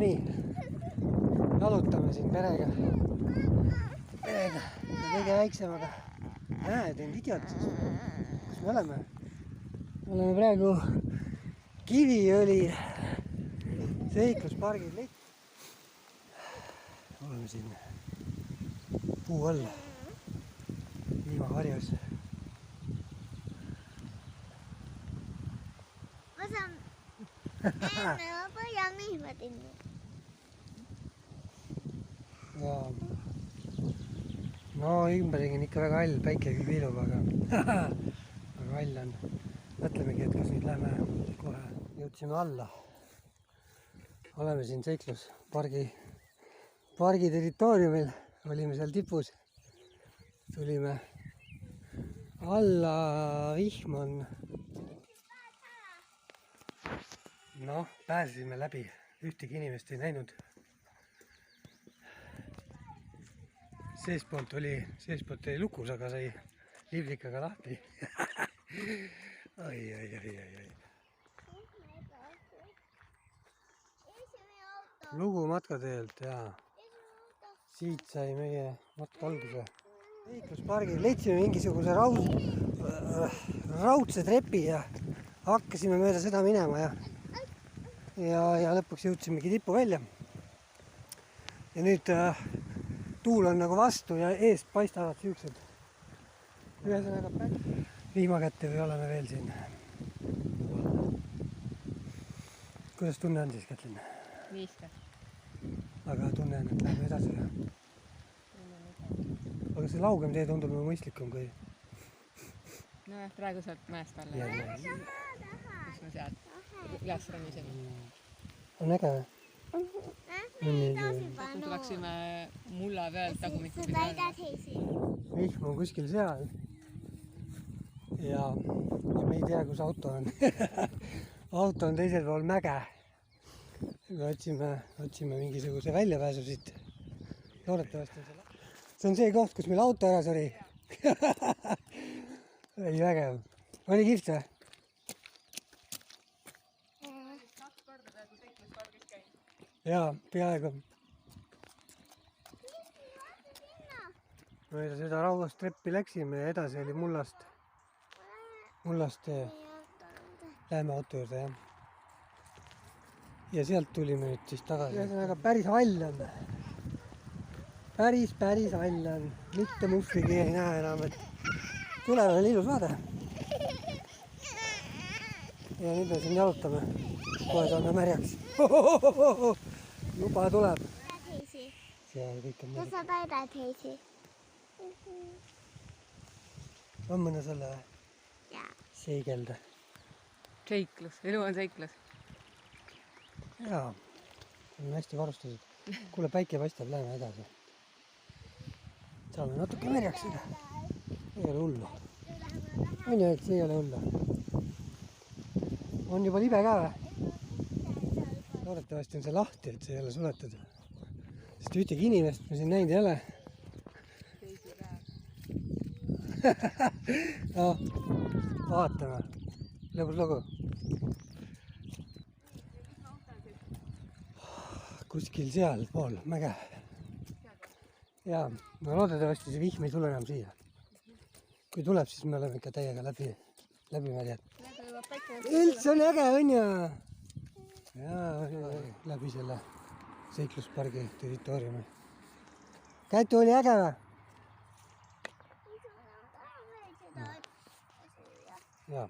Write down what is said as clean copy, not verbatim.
nii, jalutame siin perega ja kõige väiksemaga. Näed, end idiot siis. Kus me oleme? Me oleme praegu Kiviõli seikluspargil. Oleme siin puu all, liivaharjus. Ma saan enne põhjal niimoodi. Ja no ümberringi on ikka väga hall, päike küll viilub, aga hall on. Mõtlemegi, et kas nüüd lähme kohe. Jõudsime alla. Oleme siin seikluspargi territooriumil. Olime seal tipus. Tulime alla, vihm on. Noh, pääsesime läbi. Ühtegi inimest ei näinud. Seespoolt oli lukus, aga sai liblikaga lahti. Ai. Lugu matkateelt ja siit sai meie matka alguse. Seikluspargil leidsime mingisuguse raudse trepi ja hakkasime mööda seda minema ja lõpuks jõudsimegi tippu välja. Ja nüüd tuul on nagu vastu ja eest paistavad siuksed. Ühesõnaga vihmakätte või oleme veel siin. Kuidas tunne on siis, Kätlin? Viiske. Aga tunne on, et läheme edasi. Aga see laugem tee tundub mõistlikum kui... Nojah, praegu sealt mäest alla. Kus me sealt üles ronisime. On äge või? Tuleksime mulla pealt tagumikku pidi. Vihm on kuskil seal. Ja me ei tea, kus auto on. Auto on teisel pool mäge. Me otsime mingisuguse väljapääsu siit. Loodetavasti on selle. See on see koht, kus meil auto ära suri. Oli vägev. Oli kihvt või? Jaa, peaaegu. Mööda seda rauast treppi läksime ja edasi oli mullast. Läheme auto juurde, jah. Ja sealt tulime nüüd siis tagasi. Ühesõnaga päris hall on. Päris hall on. Mitte muhvigi ei näe enam, et tuleval oli ilus vaade. Ja nüüd me siin jalutame. Kohe saame märjaks. Juba tuleb. Seal kõik on märjaks. Kas sa taidad heisi? On mõne selle Jaa. seigelda? Seiklus, elu on seiklus. Jaa, on hästi varustatud. Kuule, päike paistab, läheme edasi. Saame natuke märjaks. Ei ole hullu. On ju, et see ei ole hullu. On juba libe ka või? Loodetavasti on see lahti, et see ei ole suletud. Sest ühtegi inimest me siin näinud ei ole. No, vaatame. Lõbus lugu. Kuskil seal pool mäge. Jaa, no loodetavasti see vihm ei tule enam siia. Kui tuleb, siis me oleme ikka täiega läbi märjad. Üldse on äge, on ju? Jaa, läbi selle seikluspargi territooriumi. Kätu oli äge või? Jaa.